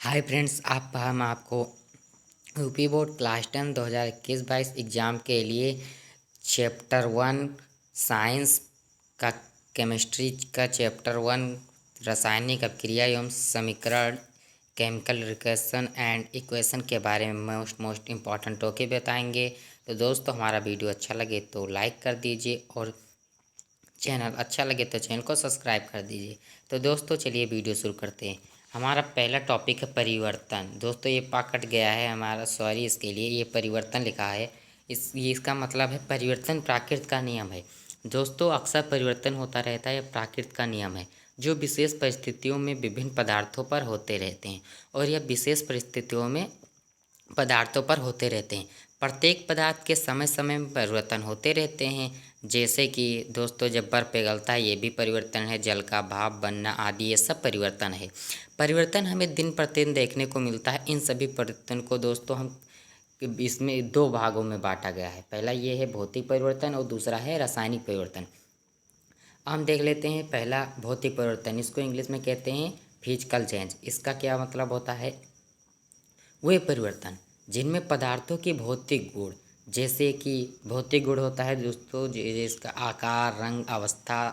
Hi friends, हम आपको UP board class 10 2021-22 exam के लिए चैप्टर 1 साइंस का केमिस्ट्री का चैप्टर 1 रासायनिक अभिक्रिया एवं समीकरण केमिकल रिएक्शन एंड इक्वेशन के बारे में मोस्ट इम्पॉर्टेंट टॉपिक बताएंगे। तो दोस्तों, हमारा वीडियो अच्छा लगे तो लाइक कर दीजिए और चैनल अच्छा लगे तो चैनल को सब्सक्राइब कर दीजिए। तो दोस्तों, चलिए वीडियो शुरू करते हैं। हमारा पहला टॉपिक है परिवर्तन। दोस्तों, ये कट गया है हमारा, सॉरी इसके लिए। ये परिवर्तन लिखा है, इसका मतलब है परिवर्तन प्रकृति का नियम है। दोस्तों, अक्सर परिवर्तन होता रहता है, यह प्रकृति का नियम है जो विशेष परिस्थितियों में विभिन्न पदार्थों पर होते रहते हैं और यह विशेष परिस्थितियों में पदार्थों पर होते रहते हैं। प्रत्येक पदार्थ के समय समय में परिवर्तन होते रहते हैं। जैसे कि दोस्तों, जब बर्फ पिघलता है, ये भी परिवर्तन है। जल का भाप बनना आदि, ये सब परिवर्तन है। परिवर्तन हमें दिन प्रतिदिन देखने को मिलता है। इन सभी परिवर्तन को दोस्तों हम इसमें दो भागों में बांटा गया है। पहला ये है भौतिक परिवर्तन और दूसरा है रासायनिक परिवर्तन। हम देख लेते हैं पहला भौतिक परिवर्तन। इसको इंग्लिश में कहते हैं फिजिकल चेंज। इसका क्या मतलब होता है? वे परिवर्तन जिनमें पदार्थों की भौतिक गुण, जैसे कि भौतिक गुण होता है दोस्तों जिसका आकार, रंग, अवस्था,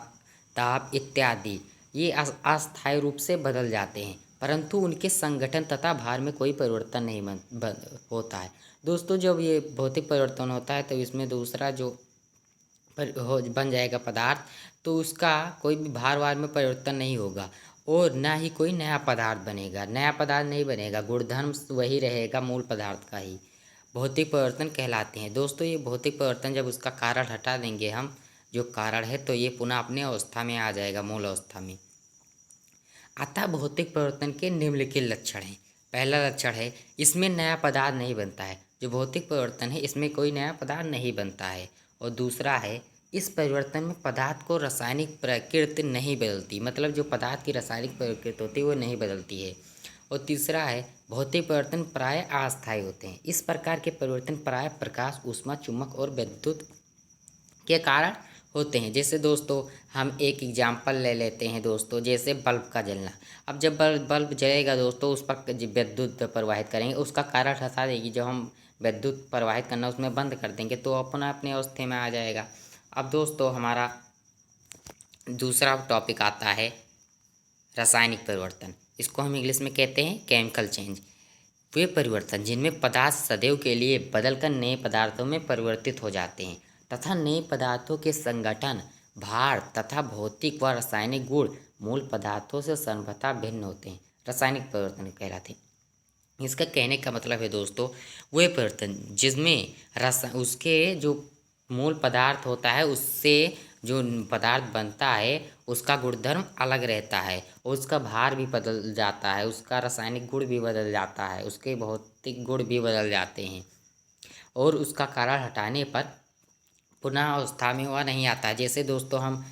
ताप इत्यादि, ये अस्थायी रूप से बदल जाते हैं, परंतु उनके संगठन तथा भार में कोई परिवर्तन नहीं होता है। दोस्तों, जब ये भौतिक परिवर्तन होता है तो इसमें दूसरा जो बन जाएगा पदार्थ, तो उसका कोई भी भार वार में परिवर्तन नहीं होगा और ना ही कोई नया पदार्थ बनेगा। नया पदार्थ नहीं बनेगा, गुणधर्म वही रहेगा मूल पदार्थ का ही। भौतिक परिवर्तन कहलाते हैं। दोस्तों, ये भौतिक परिवर्तन जब उसका कारण हटा देंगे हम, जो कारण है, तो ये पुनः अपनी अवस्था में आ जाएगा, मूल अवस्था में। अतः भौतिक परिवर्तन के निम्नलिखित लक्षण हैं। पहला लक्षण है, इसमें नया पदार्थ नहीं बनता है। जो भौतिक परिवर्तन है, इसमें कोई नया पदार्थ नहीं बनता है। और दूसरा है, इस परिवर्तन में पदार्थ को रासायनिक प्रकृति नहीं बदलती, मतलब जो पदार्थ की रासायनिक प्रकृति होती है वो नहीं बदलती है। और तीसरा है, भौतिक परिवर्तन प्राय अस्थायी होते हैं। इस प्रकार के परिवर्तन प्राय प्रकाश, ऊष्मा, चुंबक और विद्युत के कारण होते हैं। जैसे दोस्तों, हम एक एग्जाम्पल ले लेते हैं दोस्तों, जैसे बल्ब का जलना। अब जब बल्ब जलेगा दोस्तों, उस पर विद्युत प्रवाहित करेंगे, उसका कारण हटा देगी। जब हम विद्युत प्रवाहित करना उसमें बंद कर देंगे तो अपना अपने अवस्था में आ जाएगा। अब दोस्तों, हमारा दूसरा टॉपिक आता है रासायनिक परिवर्तन। इसको हम इंग्लिश में कहते हैं केमिकल चेंज। वे परिवर्तन जिनमें पदार्थ सदैव के लिए बदलकर नए पदार्थों में परिवर्तित हो जाते हैं तथा नए पदार्थों के संगठन, भार तथा भौतिक व रासायनिक गुण मूल पदार्थों से सर्वथा भिन्न होते हैं, रासायनिक परिवर्तन कहलाते हैं। इसका कहने का मतलब है दोस्तों, वे परिवर्तन जिसमें उसके जो मूल पदार्थ होता है, उससे जो पदार्थ बनता है उसका गुणधर्म अलग रहता है और उसका भार भी बदल जाता है, उसका रासायनिक गुण भी बदल जाता है, उसके भौतिक गुण भी बदल जाते हैं और उसका कारण हटाने पर पुनः अवस्था में वह नहीं आता है। जैसे दोस्तों, हम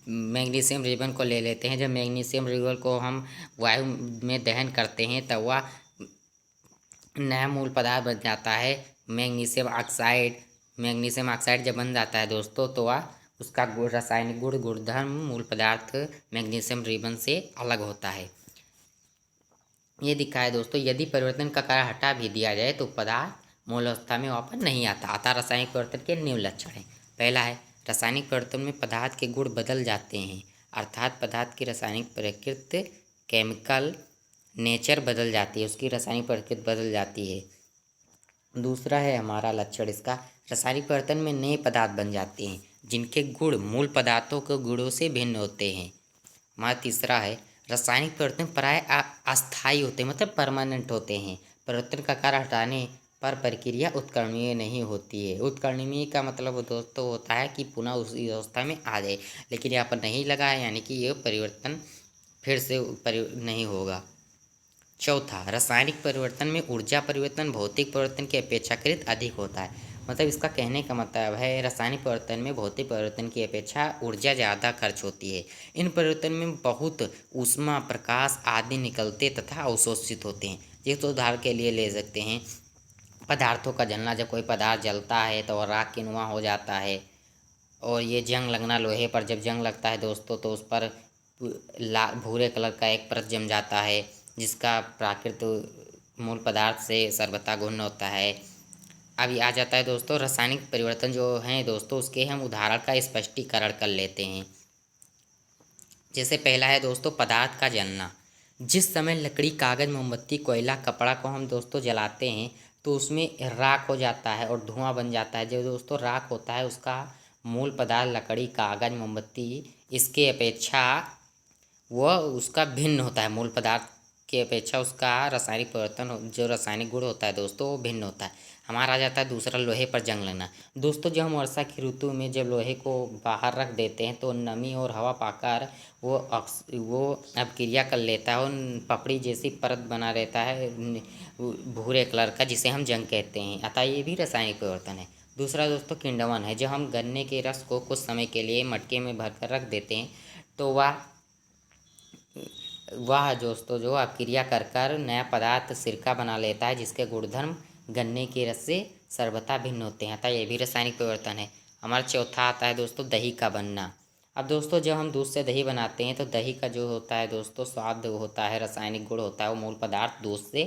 मैग्नीशियम रिबन को ले लेते हैं। जब मैग्नीशियम रिबन को हम वायु में दहन करते हैं तब वह नया मूल पदार्थ बन जाता है, मैग्नीशियम ऑक्साइड। मैग्नीशियम ऑक्साइड जब बन जाता है दोस्तों, तो वह उसका रासायनिक गुणधर्म मूल पदार्थ मैग्नीशियम रिबन से अलग होता है। ये दिखा है दोस्तों, यदि परिवर्तन का कारण हटा भी दिया जाए तो पदार्थ मूल अवस्था में वापस नहीं आता। अतः रासायनिक परिवर्तन के निम्न लक्षण हैं। पहला है, रासायनिक परिवर्तन में पदार्थ के गुण बदल जाते हैं, अर्थात पदार्थ की रासायनिक प्रकृति, केमिकल नेचर बदल जाती है, उसकी रासायनिक प्रकृति बदल जाती है। दूसरा है हमारा लक्षण इसका, रासायनिक परिवर्तन में नए पदार्थ बन जाते हैं जिनके गुण मूल पदार्थों के गुणों से भिन्न होते हैं। हमारा तीसरा है, रासायनिक परिवर्तन प्राय अस्थायी होते हैं, मतलब परमानेंट होते हैं। परिवर्तन का कारण हटाने पर प्रक्रिया उत्कर्षणीय नहीं होती है। उत्कर्षणीय का मतलब दोस्तों होता है कि पुनः उसी अवस्था में आ जाए, लेकिन यहाँ पर नहीं लगा है, यानी कि यह परिवर्तन फिर से नहीं होगा। चौथा, रासायनिक परिवर्तन में ऊर्जा परिवर्तन भौतिक परिवर्तन की अपेक्षाकृत अधिक होता है। मतलब इसका कहने का मतलब है, रासायनिक परिवर्तन में भौतिक परिवर्तन की अपेक्षा ऊर्जा ज़्यादा खर्च होती है। इन परिवर्तन में बहुत ऊष्मा, प्रकाश आदि निकलते तथा अवशोषित होते हैं। ये तो उदाहरण के लिए ले सकते हैं पदार्थों का जलना। जब कोई पदार्थ जलता है तो वह राख की नुमा हो जाता है। और ये जंग लगना, लोहे पर जब जंग लगता है दोस्तों, तो उस पर भूरे कलर का एक परत जम जाता है। जिसका प्राकृतिक मूल पदार्थ से सर्वथा गुण होता है। अभी आ जाता है दोस्तों रासायनिक परिवर्तन जो हैं दोस्तों, उसके हम उदाहरण का स्पष्टीकरण कर लेते हैं। जैसे पहला है दोस्तों पदार्थ का जलना। जिस समय लकड़ी, कागज़, मोमबत्ती, कोयला, कपड़ा को हम दोस्तों जलाते हैं तो उसमें राख हो जाता है और धुआं बन जाता है। जो दोस्तों राख होता है उसका मूल पदार्थ लकड़ी, कागज़, मोमबत्ती इसके अपेक्षा वह उसका भिन्न होता है। मूल पदार्थ के अपेक्षा उसका रासायनिक परिवर्तन, जो रासायनिक गुण होता है दोस्तों, वो भिन्न होता है। हमारा आ जाता है दूसरा लोहे पर जंग लगना। दोस्तों जब हम वर्षा की ऋतु में जब लोहे को बाहर रख देते हैं तो नमी और हवा पाकर वो अभिक्रिया कर लेता है और पपड़ी जैसी परत बना रहता है भूरे कलर का, जिसे हम जंग कहते हैं। अतः ये भी रासायनिक परिवर्तन है। दूसरा दोस्तों किण्वन है। जब हम गन्ने के रस को कुछ समय के लिए मटके में भरकर रख देते हैं तो वह दोस्तों जो अभिक्रिया कर कर नया पदार्थ सिरका बना लेता है, जिसके गुणधर्म गन्ने के रस से सर्वथा भिन्न होते हैं। अतः ये भी रासायनिक परिवर्तन है। हमारा चौथा आता है दोस्तों दही का बनना। अब दोस्तों जब हम दूध से दही बनाते हैं तो दही का जो होता है दोस्तों स्वाद होता है, रासायनिक गुण होता है, वो मूल पदार्थ दूध से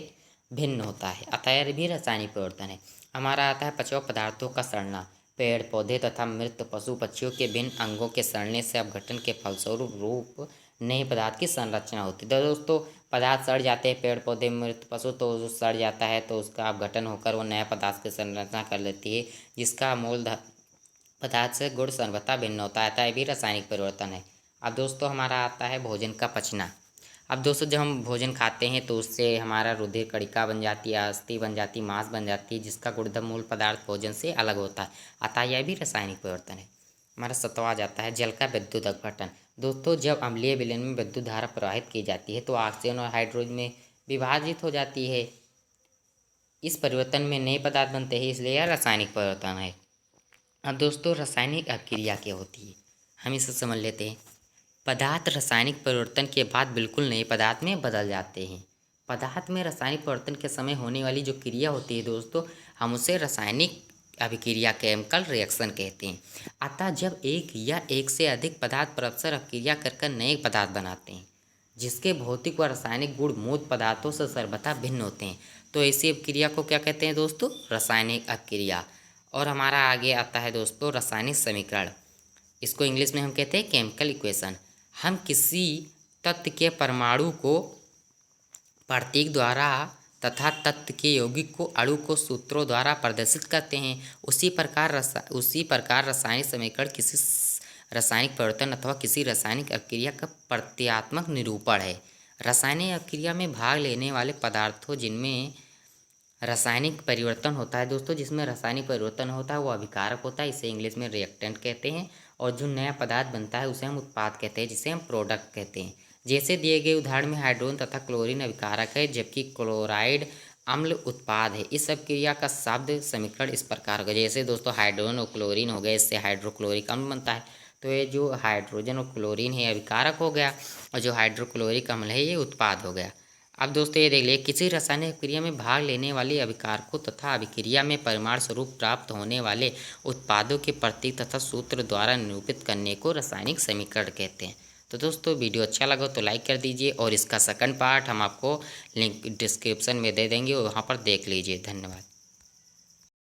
भिन्न होता है। अतः यह भी रासायनिक परिवर्तन है। हमारा आता है पांचवा पदार्थों का सड़ना। पेड़ पौधे तथा मृत पशु पक्षियों के भिन्न अंगों के सड़ने से अपघटन के फलस्वरूप रूप नए पदार्थ की संरचना होती है। तो दोस्तों पदार्थ सड़ जाते हैं, पेड़ पौधे मृत पशु तो जो सड़ जाता है तो उसका अपघटन होकर वो नया पदार्थ की संरचना कर लेती है, जिसका मूल पदार्थ से गुण सर्वथा भिन्न होता है। ये भी रासायनिक परिवर्तन है। अब दोस्तों हमारा आता है भोजन का पचना। अब दोस्तों जब हम भोजन खाते हैं तो उससे हमारा रुधिर कणिका बन जाती है, अस्थि बन जाती है, मांस बन जाती है, जिसका गुणधर्म मूल पदार्थ भोजन से अलग होता है। अतः यह भी रासायनिक परिवर्तन है। हमारा सतवा जाता है जल का विद्युत अपघटन। दोस्तों जब अम्लीय विलयन में विद्युत धारा प्रवाहित की जाती है तो ऑक्सीजन और हाइड्रोजन में विभाजित हो जाती है। इस परिवर्तन में नए पदार्थ बनते हैं, इसलिए यह रासायनिक परिवर्तन है। अब दोस्तों रासायनिक अभिक्रिया क्या होती है, हम इसे समझ लेते हैं। पदार्थ रासायनिक परिवर्तन के बाद बिल्कुल नए पदार्थ में बदल जाते हैं। पदार्थ में रासायनिक परिवर्तन के समय होने वाली जो क्रिया होती है दोस्तों, हम उसे रासायनिक अभिक्रिया केमिकल रिएक्शन कहते हैं। अतः जब एक या एक से अधिक पदार्थ परस्पर अभिक्रिया कर नए पदार्थ बनाते हैं जिसके भौतिक व रासायनिक गुण मूल पदार्थों से सर्वथा भिन्न होते हैं, तो ऐसी अभिक्रिया को क्या कहते हैं दोस्तों, रासायनिक अभिक्रिया। और हमारा आगे आता है दोस्तों रासायनिक समीकरण। इसको इंग्लिश में हम कहते हैं केमिकल इक्वेशन। हम किसी तत्व के परमाणु को प्रतीक द्वारा तथा तत्व के यौगिक को अणु को सूत्रों द्वारा प्रदर्शित करते हैं। उसी प्रकार रासायनिक समीकरण किसी रासायनिक परिवर्तन अथवा किसी रासायनिक अभिक्रिया का प्रतीकात्मक निरूपण है। रासायनिक अभिक्रिया में भाग लेने वाले पदार्थों जिनमें रासायनिक परिवर्तन होता है दोस्तों, जिसमें रासायनिक परिवर्तन होता है वो अभिकारक होता है, इसे इंग्लिश में रिएक्टेंट कहते हैं। और जो नया पदार्थ बनता है उसे हम उत्पाद कहते हैं, जिसे हम प्रोडक्ट कहते हैं। जैसे दिए गए उदाहरण में हाइड्रोजन तथा क्लोरीन अभिकारक है जबकि क्लोराइड अम्ल उत्पाद है। इस अभिक्रिया का शब्द समीकरण इस प्रकार होगा। जैसे दोस्तों हाइड्रोजन और क्लोरीन हो गए, इससे हाइड्रोक्लोरिक अम्ल बनता है, तो ये जो हाइड्रोजन और क्लोरीन है अभिकारक हो गया और जो हाइड्रोक्लोरिक अम्ल है ये उत्पाद हो गया। अब दोस्तों ये देख लिए किसी रासायनिक अभिक्रिया में भाग लेने वाले अभिकारकों तथा अभिक्रिया में परिमाण स्वरूप प्राप्त होने वाले उत्पादों के प्रतीक तथा सूत्र द्वारा निरूपित करने को रासायनिक समीकरण कहते हैं। तो दोस्तों वीडियो अच्छा लगा तो लाइक कर दीजिए और इसका सेकंड पार्ट हम आपको लिंक डिस्क्रिप्शन में दे देंगे, वहाँ पर देख लीजिए। धन्यवाद।